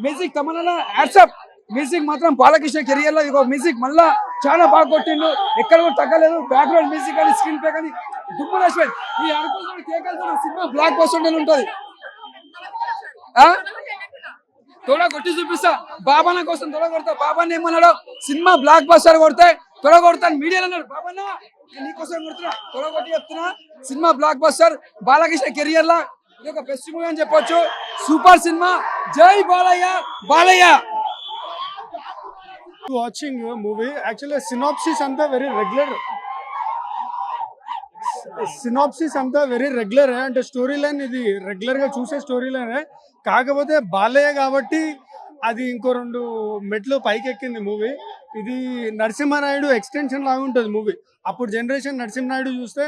Music Tamannaah యాడ్సప్. Music మాత్రం Balakrishna career లో ఇగో music మళ్ళా చాలా బాగా కొట్టిండు, ఎక్కడ కూడా తగ్గలేదు. బ్యాక్గ్రౌండ్ మ్యూజిక్ కానీ స్క్రీన్ ప్లే కానీ దుమ్ము. ఈ అనుకుంటున్న కేకలతో సినిమా బ్లాక్ బస్టర్ ఉంటది. తొడ కొట్టి చూపిస్తా, బాబాన్న కోసం తొడ కొడతా. బాబాన్న ఏమన్నాడు, సినిమా బ్లాక్ బస్టర్ కొడితే తొడ కొడతాను మీడియాలో అన్నాడు. బాబాన్న నీకోసం కొడుతున్నా, తొడ కొట్టి చెప్తున్నా, cinema blockbuster. Balakrishna career లా ఇది ఒక బెస్ట్ మూవీ అని చెప్పొచ్చు. Super cinema. జై Balayya Balayya. Watching a movie, actually synopsis anta very regular. Synopsis anta very regular అంటే స్టోరీ లైన్ ఇది రెగ్యులర్ గా చూసే స్టోరీ లైన్. కాకపోతే బాలయ్య కాబట్టి అది ఇంకో 2 మెట్లు పైకి ఎక్కింది మూవీ. ఇది నరసింహనాయుడు ఎక్స్టెన్షన్ లాగా ఉంటుంది మూవీ. అప్పుడు జనరేషన్ నరసింహనాయుడు చూస్తే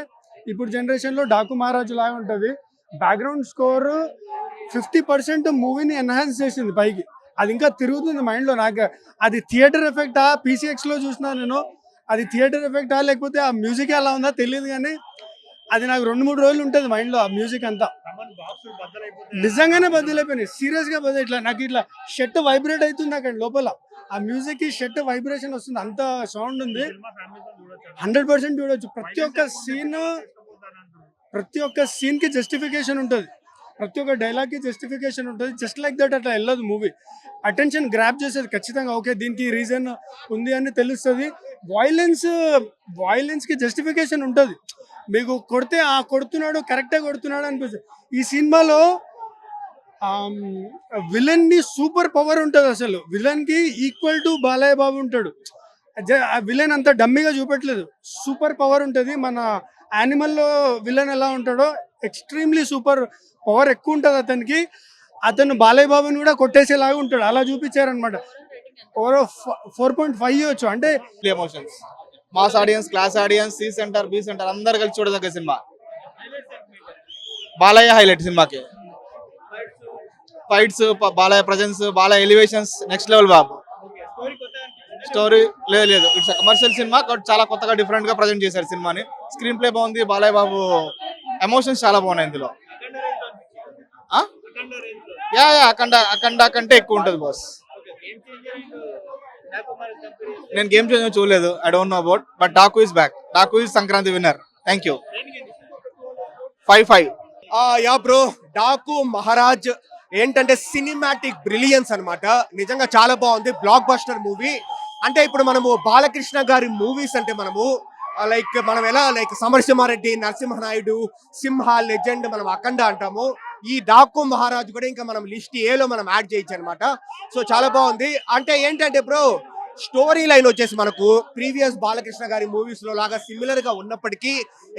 ఇప్పుడు జనరేషన్ లో డాకు మహారాజు లాగా ఉంటుంది. బ్యాక్గ్రౌండ్ స్కోర్ 50% మూవీని ఎన్హాన్స్ చేసింది పైకి. అది ఇంకా తిరుగుతుంది మైండ్లో. నాకు అది థియేటర్ ఎఫెక్టా పీసీఎక్స్లో చూసినా నేను, అది థియేటర్ ఎఫెక్టా లేకపోతే ఆ మ్యూజిక్ ఎలా ఉందో తెలియదు, కానీ అది నాకు 2-3 రోజులు ఉంటుంది మైండ్లో ఆ మ్యూజిక్ అంతా. నిజంగానే బద్దలైపోయినాయి, సీరియస్గా ఇట్లా నాకు ఇట్లా షర్ట్ వైబ్రేట్ అవుతుంది అక్కడ లోపల. ఆ మ్యూజిక్కి షర్ట్ వైబ్రేషన్ వస్తుంది, అంత సౌండ్ ఉంది. 100% చూడొచ్చు. ప్రతి ఒక్క సీన్కి జస్టిఫికేషన్ ఉంటుంది, ప్రతి ఒక్క డైలాగ్కి జస్టిఫికేషన్ ఉంటుంది. జస్ట్ లైక్ దట్ అట్లా వెళ్ళదు మూవీ. అటెన్షన్ గ్రాప్ చేసేది ఖచ్చితంగా. ఓకే, దీనికి రీజన్ ఉంది అని తెలుస్తుంది. వాయిలెన్స్కి జస్టిఫికేషన్ ఉంటుంది. మీకు కొడితే కొడుతున్నాడు, కరెక్టే కొడుతున్నాడు అనిపిస్తుంది. ఈ సినిమాలో విలన్ని సూపర్ పవర్ ఉంటుంది. అసలు విలన్కి ఈక్వల్ టు బాలయ్య బాబు ఉంటాడు. విలన్ అంత డమ్మీగా చూపెట్టలేదు, సూపర్ పవర్ ఉంటుంది. మన యానిమల్లో విలన్ ఎలా ఉంటాడో ఎక్స్ట్రీమ్లీ సూపర్ పవర్ ఎక్కువ ఉంటుంది అతనికి. అతను బాలయ్య బాబుని కూడా కొట్టేసేలాగా ఉంటాడు, అలా చూపించారనమాట. ఓవర్ 4.5 ఇవ్వచ్చు. అంటే emotions, mass audience, class audience, C centre, B centre అందరు కలిసి చూడదగ్గ సినిమా. బాలయ్య హైలైట్ సినిమాకి. Fights, Balayya presence, Balayya elevations next level బాబు. స్టోరీ లేదు, ఇట్స్ కమర్షియల్ సినిమా, చాలా కొత్తగా డిఫరెంట్ గా ప్రజెంట్ చేశారు సినిమాని. స్క్రీన్ ప్లే బాగుంది, బాలయ్య బాబు ఎమోషన్స్ చాలా బాగున్నాయి ఇందులో. అఖండ కంటే ఎక్కువ ఉంటుంది బాస్. నేను గేమ్ చేంజర్ చూడలేదు, I don't know about, but Daaku is back. Daaku is Sankranti winner. Thank you. 5-5. Yeah bro, Daaku Maharaj ఏంటంటే సినిమాటిక్ బ్రిలియన్స్ అన్నమాట. నిజంగా చాలా బాగుంది, బ్లాక్ బస్టర్ మూవీ. అంటే ఇప్పుడు మనము బాలకృష్ణ గారి మూవీస్ అంటే మనం ఎలా సమరసింహారెడ్డి, నరసింహనాయుడు, సింహ, లెజెండ్, మనం అఖండ అంటాము. ఈ డాకు మహారాజ్ కూడా ఇంకా మనం లిస్ట్ ఏలో మనం యాడ్ చేయొచ్చు అనమాట. సో చాలా బాగుంది. అంటే ఏంటంటే బ్రో, స్టోరీ లైన్ వచ్చేసి మనకు ప్రీవియస్ బాలకృష్ణ గారి మూవీస్ లో లాగా సిమిలర్ గా ఉన్నప్పటికీ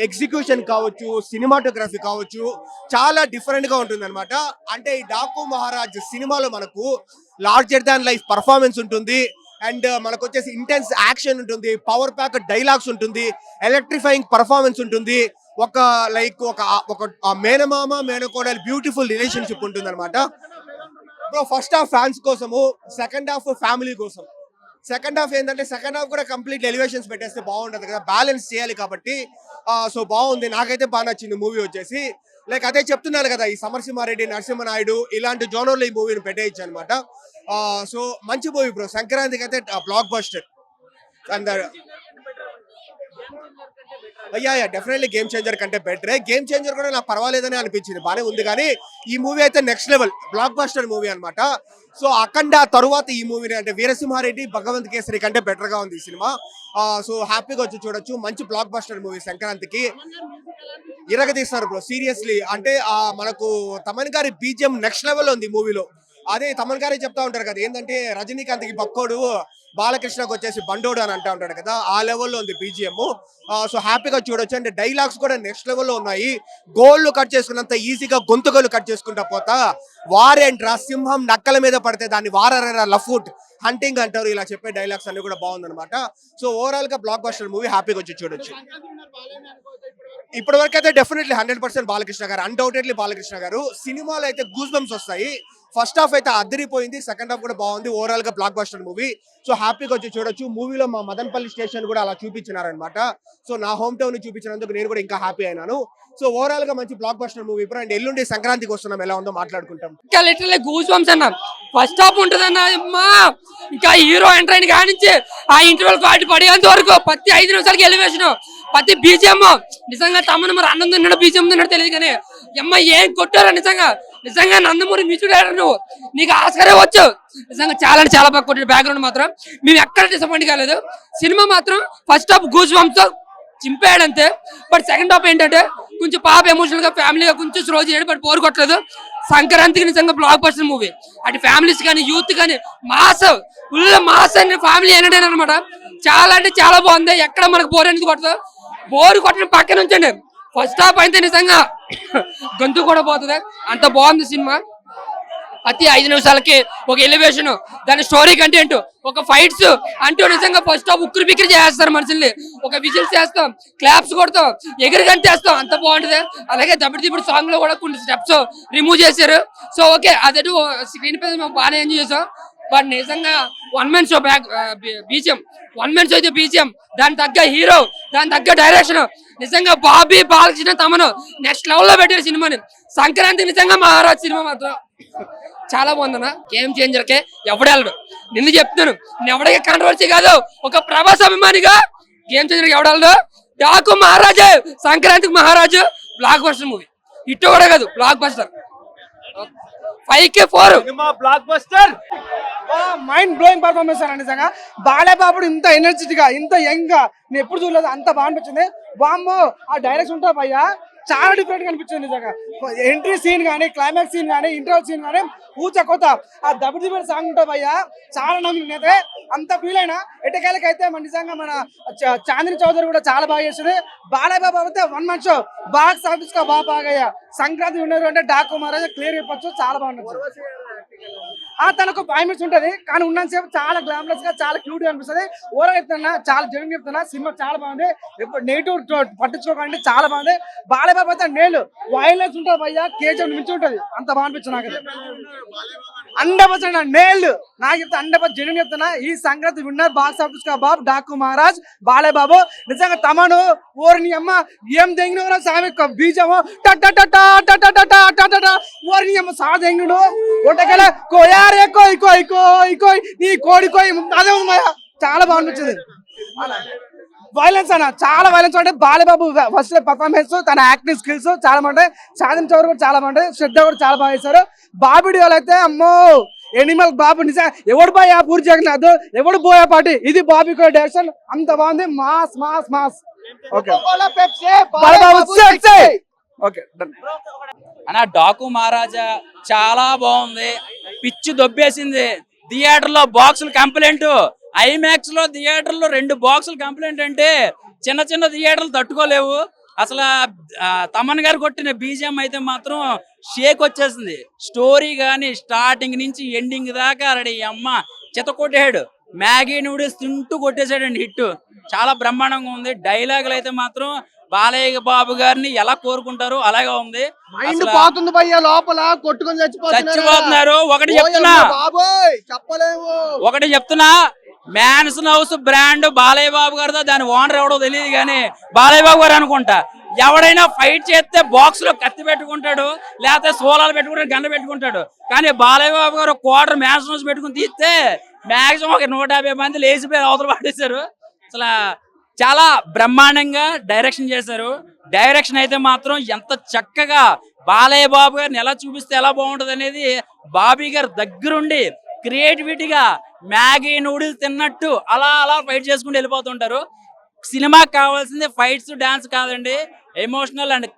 ఎగ్జిక్యూషన్ కావచ్చు, సినిమాటోగ్రఫీ కావచ్చు, చాలా డిఫరెంట్ గా ఉంటుంది అనమాట. అంటే ఈ డాకు మహారాజ్ సినిమాలో మనకు లార్జర్ దాన్ లైఫ్ పర్ఫార్మెన్స్ ఉంటుంది, అండ్ మనకు వచ్చేసి ఇంటెన్స్ యాక్షన్ ఉంటుంది, పవర్ ప్యాక్ డైలాగ్స్ ఉంటుంది, ఎలక్ట్రిఫైయింగ్ పర్ఫార్మెన్స్ ఉంటుంది, ఒక మేనమామ మేనకోడలు బ్యూటిఫుల్ రిలేషన్షిప్ ఉంటుంది అనమాట. ఫస్ట్ హాఫ్ ఫ్యాన్స్ కోసము, సెకండ్ హాఫ్ ఫ్యామిలీ కోసం. సెకండ్ హాఫ్ ఏంటంటే సెకండ్ హాఫ్ కూడా కంప్లీట్ ఎలివేషన్స్ పెట్టేస్తే బాగుంటుంది కదా, బ్యాలెన్స్ చేయాలి కాబట్టి. సో బాగుంది, నాకైతే బాగా నచ్చింది మూవీ వచ్చేసి. అదే చెప్తున్నారు కదా, ఈ సమరసింహారెడ్డి, నరసింహనాయుడు ఇలాంటి జోనర్లో ఈ మూవీని పెట్టేయచ్చు అనమాట. సో మంచి మూవీ బ్రో, సంక్రాంతికి అయితే block buster. Definitely game changer కంటే బెటరే. గేమ్ చేంజర్ కూడా నాకు పర్వాలేదని అనిపించింది, బాగానే ఉంది. కానీ ఈ మూవీ అయితే next level block buster movie అనమాట. సో అఖండ తరువాత ఈ మూవీని అంటే వీరసింహారెడ్డి, భగవంత్ కేసరి కంటే బెటర్ గా ఉంది ఈ సినిమా. సో హ్యాపీగా వచ్చి చూడొచ్చు, మంచి బ్లాక్ బస్టర్ మూవీ. సంక్రాంతికి ఇరగదీస్తారు బ్రో, సీరియస్లీ. అంటే మనకు తమన్ గారి బీజిఎం నెక్స్ట్ లెవెల్ ఉంది మూవీలో. అదే తమన్ గారే చెప్తా ఉంటారు కదా, ఏంటంటే రజనీకాంత్కి బక్కోడు, బాలకృష్ణకు వచ్చేసి బండోడు అని అంటా ఉంటాడు కదా, ఆ లెవెల్లో ఉంది బీజిఎం. సో హ్యాపీగా చూడొచ్చు. అంటే డైలాగ్స్ కూడా నెక్స్ట్ లెవెల్లో ఉన్నాయి. గోళ్ళు కట్ చేసుకున్నంత ఈజీగా గొంతుగోలు కట్ చేసుకుంటా పోతా, వారేంట్రా సింహం నక్కల మీద పడితే దాన్ని వారరా లఫుట్ హంటింగ్ అంటారు, ఇలా చెప్పే డైలాగ్స్ అన్ని కూడా బాగుందన్నమాట. సో ఓవరాల్ గా బ్లాక్ బస్టర్ మూవీ, హ్యాపీగా వచ్చి చూడొచ్చు. ఇప్పటి వరకు అయితే డెఫినెట్లీ 100% బాలకృష్ణ గారు, అన్డౌటెడ్లీ బాలకృష్ణ గారు. సినిమాలో అయితే గూస్ బంప్స్ వస్తాయి. ఫస్ట్ హాఫ్ అయితే అదిరిపోయింది, సెకండ్ హాఫ్ కూడా బాగుంది. ఓవరాల్ గా బ్లాక్ బస్టర్ మూవీ. సో హ్యాపీగా వచ్చి చూడొచ్చు. మూవీలో మా మదన్పల్లి స్టేషన్ కూడా అలా చూపించినారనమాట. సో నా హోమ్ టౌన్ ని చూపించినందుకు నేను కూడా ఇంకా హ్యాపీ అయినాను. సో ఓవరాల్ గా మంచి బ్లాక్ బస్టర్ మూవీ. ఇప్పుడు అండ్ ఎల్లుండి సంక్రాంతికి వస్తున్నాం, ఎలా ఉందో మాట్లాడుకుంటాం. ఇంకా లిటరల్లీ గూస్ బంప్స్ అన్న. ఫస్ట్ హాఫ్ ఉంటదన్న, అమ్మా ఇంకా హీరో ఎంటర్ అయిన కానించి ఆ ఇంటర్వెల్ కార్డు పడేంత వరకు ప్రతి 5 నిమిషాలకి ఎలివేషన్, ప్రతి బీజిఎం నిజంగా తమను మరి అన్నం తిన్నాడు బీజిఎం తిన్నాడు తెలియదు కానీ అమ్మ ఏం కొట్టారా నిజంగా. నిజంగా నందమూరి మ్యూజిక్ డైరెక్టర్ నువ్వు, నీకు ఆస్కారే వచ్చు. నిజంగా చాలా అంటే చాలా బాగా కొట్టాడు. బ్యాక్గ్రౌండ్ మాత్రం మేము ఎక్కడ డిసప్పాయింట్ కాలేదు. సినిమా మాత్రం ఫస్ట్ హాఫ్ గూస్ బంప్స్ తో చింపాడు అంతే. బట్ సెకండ్ హాఫ్ ఏంటంటే కొంచెం పాప ఎమోషనల్ గా ఫ్యామిలీగా కొంచెం స్లో చేయడం, బట్ బోర్ కొట్టలేదు. సంక్రాంతికి నిజంగా బ్లాక్ బస్టర్ మూవీ. అటు ఫ్యామిలీస్ కానీ యూత్ కానీ మాస్, ఫుల్ మాస్ అని ఫ్యామిలీ ఎంటర్టైన్ అనమాట. చాలా అంటే చాలా బాగుంది. ఎక్కడ మనకు బోర్ అనేది కొట్టదు. బోర్ కొట్టడం పక్కన ఉంచండి. ఫస్ట్ హాఫ్ అయితే నిజంగా గొంతు కూడా పోతుంది, అంత బాగుంది సినిమా. ప్రతి 5 నిమిషాలకి ఒక ఎలివేషన్, దాని స్టోరీ కంటెంట్, ఒక ఫైట్స్ అంటూ నిజంగా ఫస్ట్ హాఫ్ ఉక్కిరి బిక్కిరి చేస్తారు మనుషుల్ని. ఒక విజిల్స్ చేస్తాం, క్లాప్స్ కొడతాం, ఎగిరి గంటేస్తాం, అంత బాగుంటది. అలాగే దబ్బిడి సాంగ్ లో కూడా కొన్ని స్టెప్స్ రిమూవ్ చేశారు. సో ఓకే, అదే స్క్రీన్ పై మేము బాగానే ఎంజాయ్ చేసాం. బట్ నిజంగా 1 man show BGM, 1 man show అయితే బీజిఎం, దాని తగ్గ హీరో, దాని తగ్గ డైరెక్షన్, నిజంగా బాబీ బాలకృష్ణ తమను నెక్స్ట్ లెవెల్ లో పెట్టారు సినిమాని. సంక్రాంతి నిజంగా మహారాజ్ సినిమా మాత్రం చాలా బాగుందన్న. గేమ్ చేంజర్ కే ఎవడెళ్ళడు, నిన్ను చెప్తున్నాను. నేను ఎవడికి కాంట్రవర్సీ కాదు, ఒక ప్రభాస్ అభిమానిగా గేమ్ చేంజర్ ఎవడెళ్ళడు. డాకు మహారాజే, సంక్రాంతికి మహారాజు, బ్లాక్ బస్టర్ మూవీ. ఇట్టు కూడా కాదు, బ్లాక్ బస్టర్. 5కి 4 block buster. Mind blowing performance అన్న. నిజంగా బాలయ్యబాబు ఇంత ఎనర్జెటిక్ గా, ఇంత యంగ్ గా నేను ఎప్పుడు చూడలేదు. అంత బాగా అనిపించింది. వామ్మో, ఆ డైరెక్షన్ ఉంటా భయ్యా చాలా డిఫరెంట్ గా అనిపించింది నిజంగా. ఎంట్రీ సీన్ కానీ, క్లైమాక్స్ సీన్ కానీ, ఇంటర్వల్ సీన్ కానీ ఊచ కొత్త. ఆ దబ్బిడి సాంగ్ ఉంటా భయ్యా చాలా నేనైతే అంత ఫీల్ అయినా. ఎటకాయలకి అయితే మన నిజంగా మన చాందిని చౌదరి కూడా చాలా బాగా చేసింది. బాలయ్యబాబు అయితే 1 man షో బాక్స్ ఆఫీస్ కా బాగా. సంక్రాంతి విన్నారు అంటే డాకు మహారాజా క్లియర్ చెప్పొచ్చు, చాలా బాగుంటుంది. తనకు 5 minutes ఉంటది కానీ ఉన్నంతసేపు చాలా గ్లామరస్ గా, చాలా క్యూట్ గా అనిపిస్తుంది. ఓవరాల్ చెప్తున్నా, చాలా జనం చెప్తున్నా, సినిమా చాలా బాగుంది. ఇప్పుడు నెగిటివ్ పట్టించుకోకండి, చాలా బాగుంది. బాలయ్యబాబు అయితే నేలు వైలెన్స్ ఉంటుంది భయ్యా, కేజీఎఫ్ మించి ఉంటది, అంత బాగా అనిపించింది నాకు. 100% నేలు నాకు చెప్తా, 100% జనం చెప్తున్నా. ఈ సంక్రాంతి విన్నర్ బాక్స్ ఆఫీస్ కా బాబు డాకు మహారాజ్ బాలయ్యబాబు. నిజంగా తమను ఓరిని అమ్మ ఏం దెంగిన సామి బీజము ఓరిని అమ్మ సా దెంగుడు ఒంటకెల కోయారే కోయ్ కోయ్ కోయ్ కోయ్ నీ కోడి కోయ్ అదే ఉంది. చాలా బాగా అనిపించింది. వైలెన్స్ అన్న, చాలా వైలెన్స్ ఉంటాయి. బాలయ్యబాబు ఫస్ట్ పర్ఫార్మెన్స్, తన యాక్టింగ్ స్కిల్స్ చాలా బాగుంటాయి. సాధన చౌదరి కూడా చాలా బాగుంటాయి. శ్రద్ధ కూడా చాలా బాగా చేశారు. బాబుడి వాళ్ళు అయితే అమ్మో ఎనిమల్ బాబు. నిజంగా ఎవడు బాయ్ ఆ పూరి జగన్నాథ్, ఎవడు బోయా పాటి, ఇది బాబీ కూడా డైరెక్షన్ అంత బాగుంది. Mass mass mass. Okay okay అన్న, డాకు మహారాజా చాలా బాగుంది. పిచ్చి దొబ్బేసింది. థియేటర్ లో బాక్సులు కంప్లైంట్, ఐమాక్స్ లో థియేటర్ లో 2 బాక్సులు కంప్లైంట్ అంటే చిన్న చిన్న థియేటర్లు తట్టుకోలేవు. అసలు తమన్ గారు కొట్టిన బీజిఎం అయితే మాత్రం షేక్ వచ్చేసింది. స్టోరీ గానీ స్టార్టింగ్ నుంచి ఎండింగ్ దాకా రెడీ అమ్మ చెత్త కొట్టేశాడు. మ్యాగీ నూడిల్స్ తింటూ కొట్టేశాడండి హిట్. చాలా బ్రహ్మాండంగా ఉంది. డైలాగులు అయితే మాత్రం బాలయ్య బాబు గారిని ఎలా కోరుకుంటారో అలాగే ఉంది. లోపల కొట్టుకొని చచ్చిపోతున్నారు. ఒకటి చెప్తున్నా, man's house brand Balayya Babu గారితో, దాని ఓనర్ ఎవడో తెలియదు కానీ బాలయ్య బాబు గారు అనుకుంటా. ఎవడైనా ఫైట్ చేస్తే బాక్స్ లో కత్తి పెట్టుకుంటాడు, లేకపోతే సోలాలు పెట్టుకుంటాడు, గంట పెట్టుకుంటాడు. కానీ బాలయ్య బాబు గారు క్వార్టర్ మ్యాన్స్ హౌస్ పెట్టుకుని తీస్తే మాక్సిమం ఒక 150 మంది లేచిపోయి అవతల పడేశారు. అసలు చాలా బ్రహ్మాండంగా డైరెక్షన్ చేశారు. డైరెక్షన్ అయితే మాత్రం ఎంత చక్కగా బాలయ్య బాబు గారిని ఎలా చూపిస్తే ఎలా బాగుంటది అనేది బాబీ గారు దగ్గరుండి క్రియేటివిటీగా మ్యాగీ నూడిల్స్ తిన్నట్టు అలా అలా ఫైట్ చేసుకుంటూ వెళ్ళిపోతుంటారు. సినిమాకి కావాల్సింది ఫైట్స్, డాన్స్ కాదండి, ఎమోషనల్ అండ్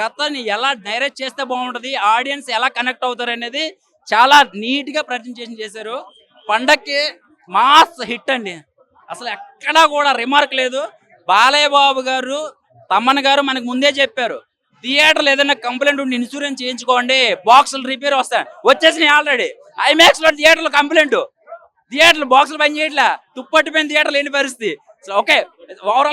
కథని ఎలా డైరెక్ట్ చేస్తే బాగుంటది, ఆడియన్స్ ఎలా కనెక్ట్ అవుతారు అనేది చాలా నీట్ గా ప్రజెంటేషన్ చేశారు. పండక్కి మాస్ హిట్ అండి, అసలు ఎక్కడా కూడా రిమార్క్ లేదు. బాలయ్య బాబు గారు, తమ్మన్ గారు మనకు ముందే చెప్పారు, థియేటర్లు ఏదైనా కంప్లైంట్ ఉండి ఇన్సూరెన్స్ చేయించుకోండి, బాక్సులు రిపేర్ వస్తాయి. వచ్చేసినాయి ఆల్రెడీ. ఐమాక్స్ లో థియేటర్లు కంప్లైంట్, థియేటర్లు బాక్సులు పని చేయట్లా, తుప్పట్టిపోయిన థియేటర్లు లేని పరిస్థితి. Okay, overall